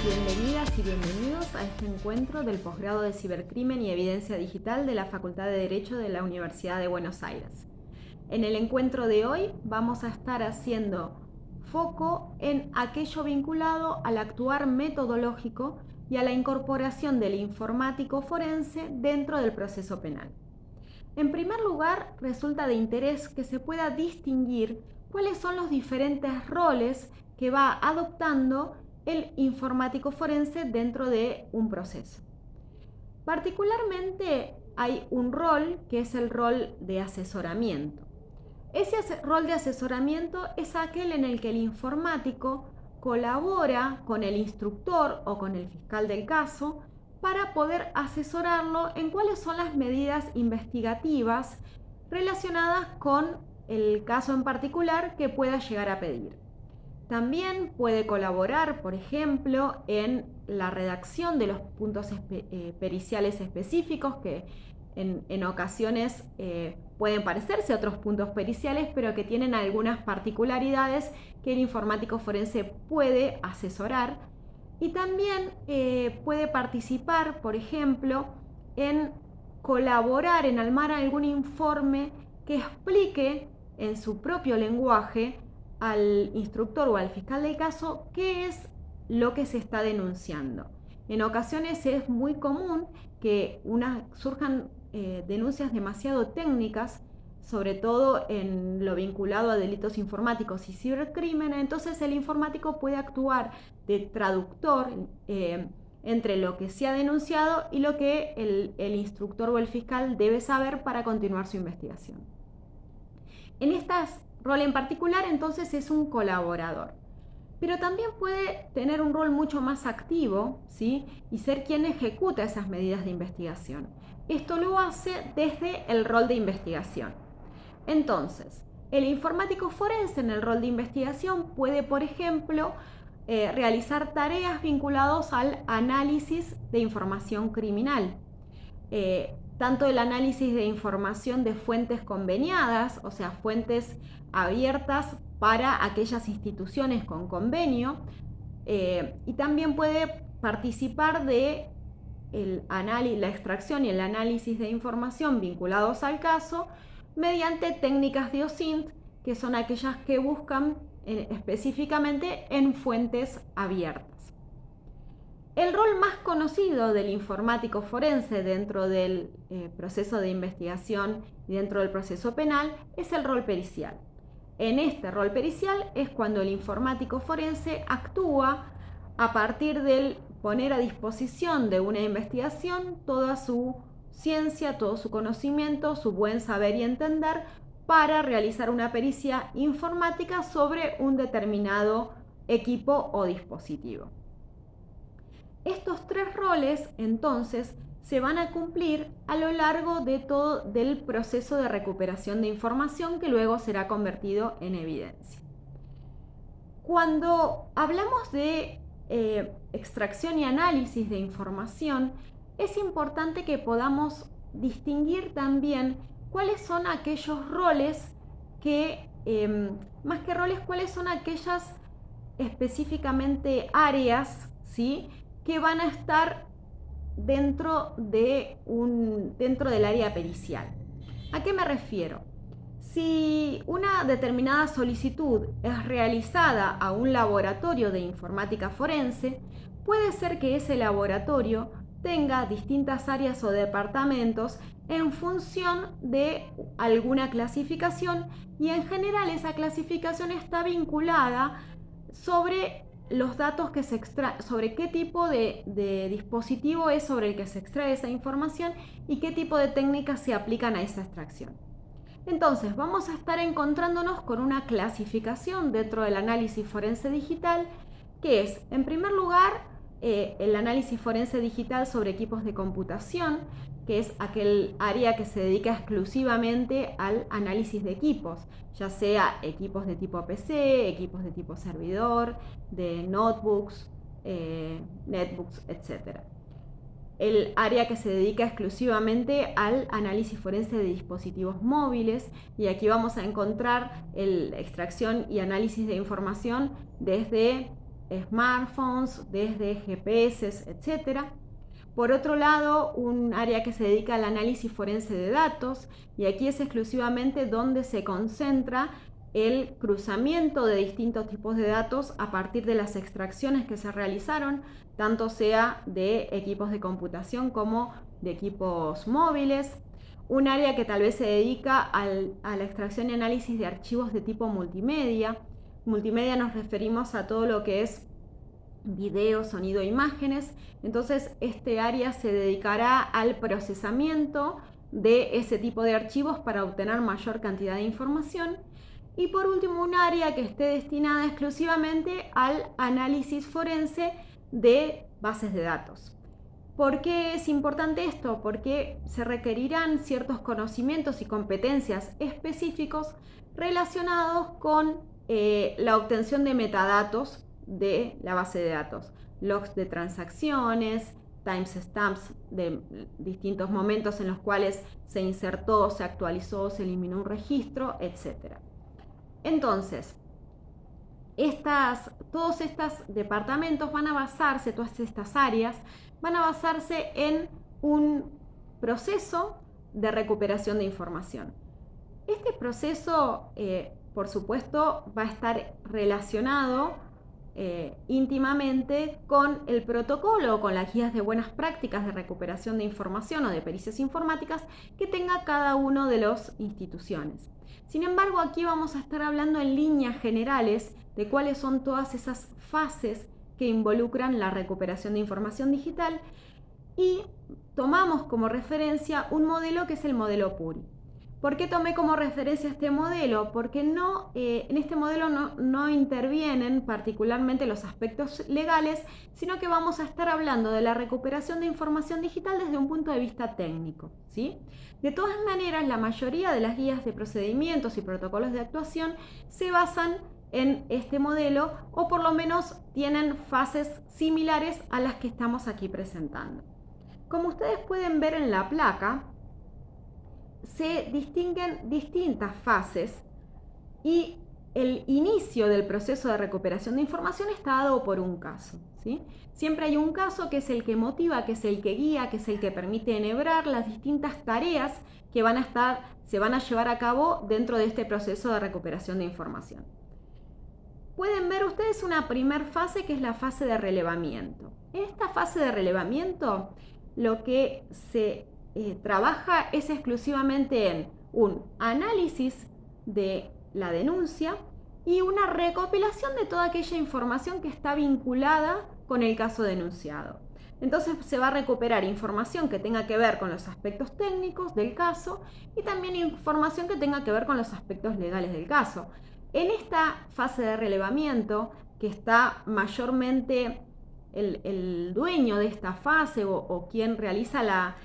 Bienvenidas y bienvenidos a este encuentro del posgrado de Cibercrimen y Evidencia Digital de la Facultad de Derecho de la Universidad de Buenos Aires. En el encuentro de hoy vamos a estar haciendo foco en aquello vinculado al actuar metodológico y a la incorporación del informático forense dentro del proceso penal. En primer lugar, resulta de interés que se pueda distinguir cuáles son los diferentes roles que va adoptando el informático forense dentro de un proceso. Particularmente hay un rol que es el rol de asesoramiento. Ese rol de asesoramiento es aquel en el que el informático colabora con el instructor o con el fiscal del caso para poder asesorarlo en cuáles son las medidas investigativas relacionadas con el caso en particular que pueda llegar a pedir. También puede colaborar, por ejemplo, en la redacción de los puntos periciales específicos que en ocasiones pueden parecerse a otros puntos periciales, pero que tienen algunas particularidades que el informático forense puede asesorar. Y también puede participar, por ejemplo, en colaborar, en armar algún informe que explique en su propio lenguaje al instructor o al fiscal del caso qué es lo que se está denunciando. En ocasiones es muy común que surjan denuncias demasiado técnicas, sobre todo en lo vinculado a delitos informáticos y cibercrimen. Entonces el informático puede actuar de traductor entre lo que se ha denunciado y lo que el instructor o el fiscal debe saber para continuar su investigación. En este rol en particular, entonces, es un colaborador. Pero también puede tener un rol mucho más activo, ¿sí? Y ser quien ejecuta esas medidas de investigación. Esto lo hace desde el rol de investigación. Entonces, el informático forense en el rol de investigación puede, por ejemplo, realizar tareas vinculadas al análisis de información criminal. Tanto el análisis de información de fuentes conveniadas, o sea, fuentes abiertas para aquellas instituciones con convenio, y también puede participar de la extracción y el análisis de información vinculados al caso mediante técnicas de OSINT, que son aquellas que buscan específicamente en fuentes abiertas. El rol más conocido del informático forense dentro del proceso de investigación y dentro del proceso penal es el rol pericial. En este rol pericial es cuando el informático forense actúa a partir del poner a disposición de una investigación toda su ciencia, todo su conocimiento, su buen saber y entender para realizar una pericia informática sobre un determinado equipo o dispositivo. Estos tres roles, entonces, se van a cumplir a lo largo de todo el proceso de recuperación de información que luego será convertido en evidencia. Cuando hablamos de extracción y análisis de información, es importante que podamos distinguir también cuáles son aquellos roles que, más que roles, cuáles son aquellas específicamente áreas, ¿sí?, que van a estar dentro del área pericial. ¿A qué me refiero? Si una determinada solicitud es realizada a un laboratorio de informática forense, puede ser que ese laboratorio tenga distintas áreas o departamentos en función de alguna clasificación, y en general esa clasificación está vinculada sobre los datos que se extraen, sobre qué tipo de dispositivo es sobre el que se extrae esa información y qué tipo de técnicas se aplican a esa extracción. Entonces, vamos a estar encontrándonos con una clasificación dentro del análisis forense digital, que es, en primer lugar, el análisis forense digital sobre equipos de computación, que es aquel área que se dedica exclusivamente al análisis de equipos, ya sea equipos de tipo PC, equipos de tipo servidor, de notebooks, netbooks, etc. El área que se dedica exclusivamente al análisis forense de dispositivos móviles, y aquí vamos a encontrar la extracción y análisis de información desde smartphones, desde GPS, etc. Por otro lado, un área que se dedica al análisis forense de datos, y aquí es exclusivamente donde se concentra el cruzamiento de distintos tipos de datos a partir de las extracciones que se realizaron, tanto sea de equipos de computación como de equipos móviles. Un área que tal vez se dedica a la extracción y análisis de archivos de tipo multimedia. Multimedia nos referimos a todo lo que es video, sonido e imágenes. Entonces este área se dedicará al procesamiento de ese tipo de archivos para obtener mayor cantidad de información. Y por último, un área que esté destinada exclusivamente al análisis forense de bases de datos. ¿Por qué es importante esto? Porque se requerirán ciertos conocimientos y competencias específicos relacionados con la obtención de metadatos de la base de datos, logs de transacciones, timestamps de distintos momentos en los cuales se insertó, se actualizó, se eliminó un registro, etc. Entonces, todos estos departamentos van a basarse, todas estas áreas, van a basarse en un proceso de recuperación de información. Este proceso, por supuesto, va a estar relacionado íntimamente con el protocolo o con las guías de buenas prácticas de recuperación de información o de pericias informáticas que tenga cada una de las instituciones. Sin embargo, aquí vamos a estar hablando en líneas generales de cuáles son todas esas fases que involucran la recuperación de información digital, y tomamos como referencia un modelo que es el modelo PURI. ¿Por qué tomé como referencia este modelo? Porque en este modelo no intervienen particularmente los aspectos legales, sino que vamos a estar hablando de la recuperación de información digital desde un punto de vista técnico, ¿sí? De todas maneras, la mayoría de las guías de procedimientos y protocolos de actuación se basan en este modelo, o por lo menos tienen fases similares a las que estamos aquí presentando. Como ustedes pueden ver en la placa, se distinguen distintas fases y el inicio del proceso de recuperación de información está dado por un caso, ¿sí? Siempre hay un caso que es el que motiva, que es el que guía, que es el que permite enhebrar las distintas tareas que se van a llevar a cabo dentro de este proceso de recuperación de información. Pueden ver ustedes una primer fase que es la fase de relevamiento. En esta fase de relevamiento lo que se trabaja es exclusivamente en un análisis de la denuncia y una recopilación de toda aquella información que está vinculada con el caso denunciado. Entonces se va a recuperar información que tenga que ver con los aspectos técnicos del caso y también información que tenga que ver con los aspectos legales del caso. En esta fase de relevamiento, que está mayormente el dueño de esta fase o quien realiza la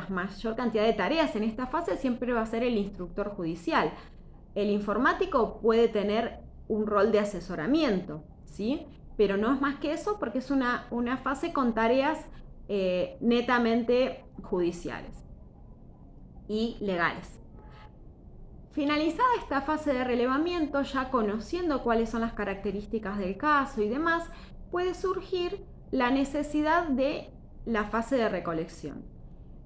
mayor cantidad de tareas en esta fase, siempre va a ser el instructor judicial. El informático puede tener un rol de asesoramiento, ¿sí? Pero no es más que eso, porque es una fase con tareas netamente judiciales y legales. Finalizada esta fase de relevamiento, ya conociendo cuáles son las características del caso y demás, puede surgir la necesidad de la fase de recolección.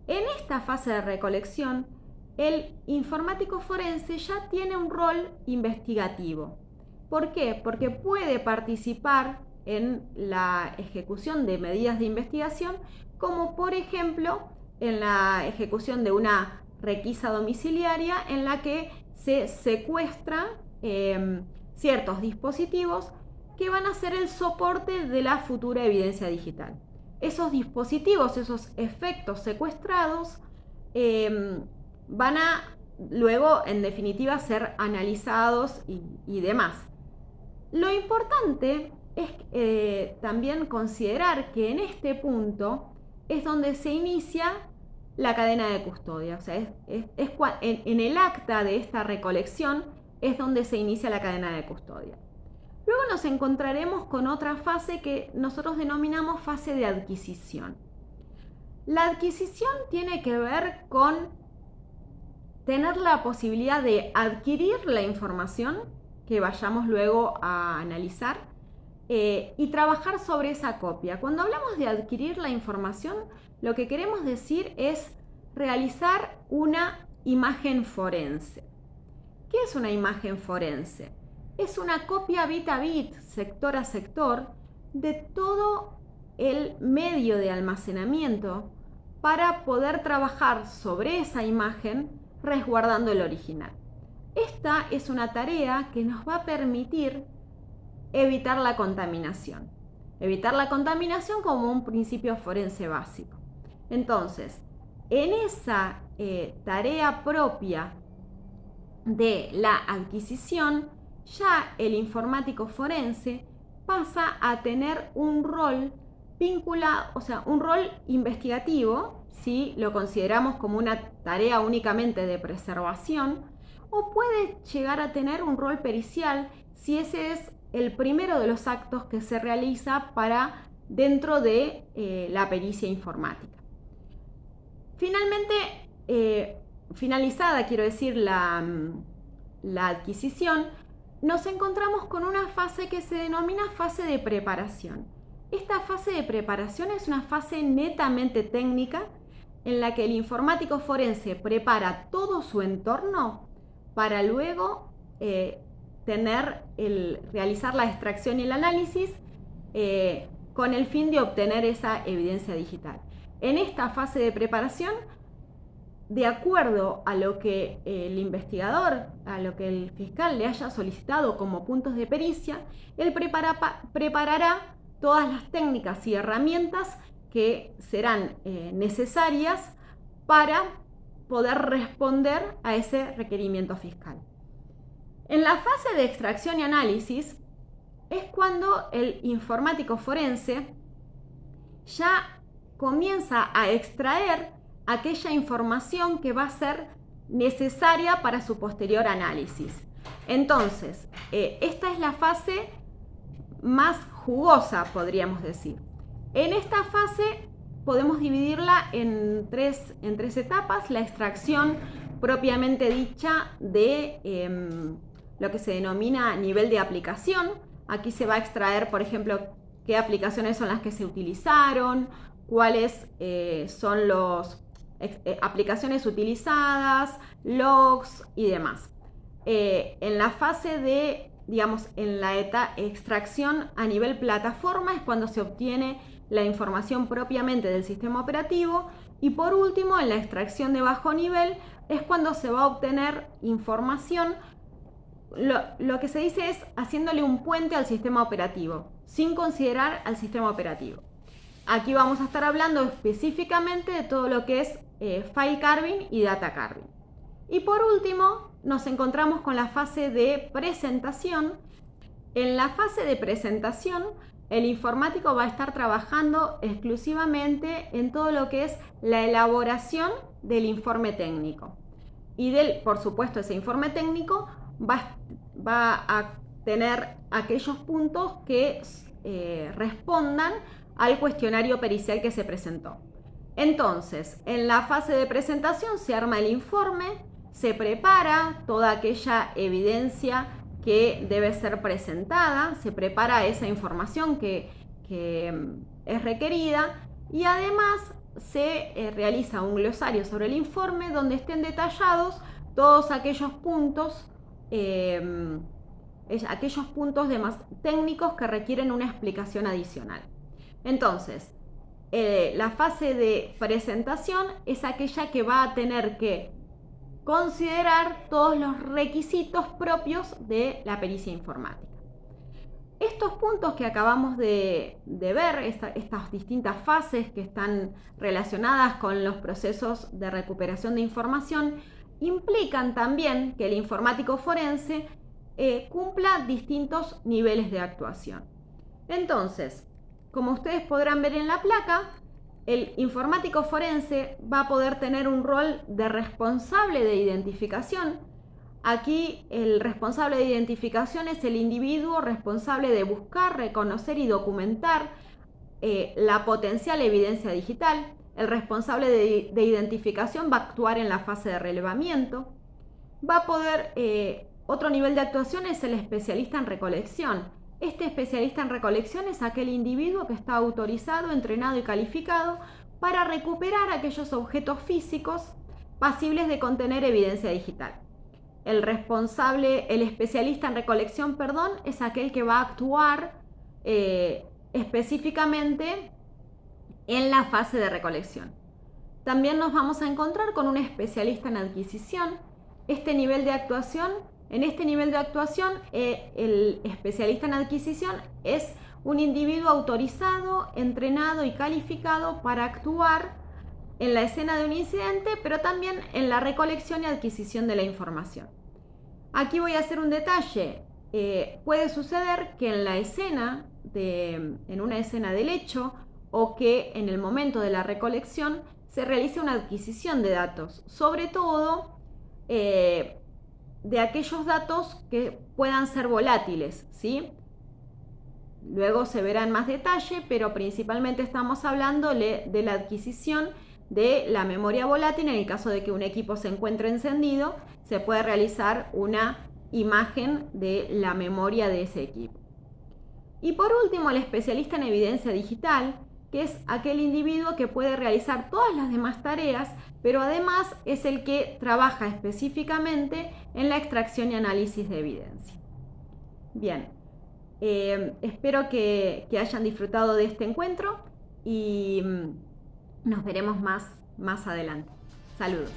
En esta fase de recolección, el informático forense ya tiene un rol investigativo. ¿Por qué? Porque puede participar en la ejecución de medidas de investigación, como por ejemplo en la ejecución de una requisa domiciliaria en la que se secuestran ciertos dispositivos que van a ser el soporte de la futura evidencia digital. Esos dispositivos, esos efectos secuestrados, van a luego, en definitiva, ser analizados y demás. Lo importante es también considerar que en este punto es donde se inicia la cadena de custodia. O sea, en el acta de esta recolección es donde se inicia la cadena de custodia. Luego nos encontraremos con otra fase que nosotros denominamos fase de adquisición. La adquisición tiene que ver con tener la posibilidad de adquirir la información que vayamos luego a analizar y trabajar sobre esa copia. Cuando hablamos de adquirir la información, lo que queremos decir es realizar una imagen forense. ¿Qué es una imagen forense? Es una copia bit a bit, sector a sector, de todo el medio de almacenamiento para poder trabajar sobre esa imagen resguardando el original. Esta es una tarea que nos va a permitir evitar la contaminación. Evitar la contaminación como un principio forense básico. Entonces, en esa tarea propia de la adquisición, ya el informático forense pasa a tener un rol vinculado, o sea, un rol investigativo, si lo consideramos como una tarea únicamente de preservación, o puede llegar a tener un rol pericial si ese es el primero de los actos que se realiza dentro de la pericia informática. Finalmente, finalizada, quiero decir, la adquisición, nos encontramos con una fase que se denomina fase de preparación. Esta fase de preparación es una fase netamente técnica en la que el informático forense prepara todo su entorno para luego realizar la extracción y el análisis con el fin de obtener esa evidencia digital. En esta fase de preparación, de acuerdo a lo que el investigador, a lo que el fiscal le haya solicitado como puntos de pericia, él preparará todas las técnicas y herramientas que serán necesarias para poder responder a ese requerimiento fiscal. En la fase de extracción y análisis es cuando el informático forense ya comienza a extraer aquella información que va a ser necesaria para su posterior análisis. Entonces, esta es la fase más jugosa, podríamos decir. En esta fase podemos dividirla en tres etapas: la extracción propiamente dicha de lo que se denomina nivel de aplicación. Aquí se va a extraer, por ejemplo, qué aplicaciones son las que se utilizaron, cuáles son las aplicaciones utilizadas, logs y demás. En la fase de, en la extracción a nivel plataforma es cuando se obtiene la información propiamente del sistema operativo, y por último, en la extracción de bajo nivel es cuando se va a obtener información, lo que se dice es haciéndole un puente al sistema operativo, sin considerar al sistema operativo. Aquí vamos a estar hablando específicamente de todo lo que es file carving y data carving. Y por último, nos encontramos con la fase de presentación. En la fase de presentación, el informático va a estar trabajando exclusivamente en todo lo que es la elaboración del informe técnico. Y por supuesto, ese informe técnico va a tener aquellos puntos que respondan al cuestionario pericial que se presentó. Entonces, en la fase de presentación se arma el informe, se prepara toda aquella evidencia que debe ser presentada, se prepara esa información que es requerida, y además se realiza un glosario sobre el informe donde estén detallados todos aquellos puntos técnicos que requieren una explicación adicional. Entonces, la fase de presentación es aquella que va a tener que considerar todos los requisitos propios de la pericia informática. Estos puntos que acabamos de ver, estas distintas fases que están relacionadas con los procesos de recuperación de información, implican también que el informático forense cumpla distintos niveles de actuación. Entonces, como ustedes podrán ver en la placa, el informático forense va a poder tener un rol de responsable de identificación. Aquí el responsable de identificación es el individuo responsable de buscar, reconocer y documentar la potencial evidencia digital. El responsable de identificación va a actuar en la fase de relevamiento. Va a poder, otro nivel de actuación es el especialista en recolección. Este especialista en recolección es aquel individuo que está autorizado, entrenado y calificado para recuperar aquellos objetos físicos pasibles de contener evidencia digital. El especialista en recolección, es aquel que va a actuar específicamente en la fase de recolección. También nos vamos a encontrar con un especialista en adquisición. En este nivel de actuación, el especialista en adquisición es un individuo autorizado, entrenado y calificado para actuar en la escena de un incidente, pero también en la recolección y adquisición de la información. Aquí voy a hacer un detalle. Puede suceder que en una escena del hecho o que en el momento de la recolección se realice una adquisición de datos, sobre todo de aquellos datos que puedan ser volátiles, ¿sí? Luego se verá en más detalle, pero principalmente estamos hablando de la adquisición de la memoria volátil. En el caso de que un equipo se encuentre encendido, se puede realizar una imagen de la memoria de ese equipo. Y por último, el especialista en evidencia digital, que es aquel individuo que puede realizar todas las demás tareas, pero además es el que trabaja específicamente en la extracción y análisis de evidencia. Bien, espero que hayan disfrutado de este encuentro y nos veremos más adelante. Saludos.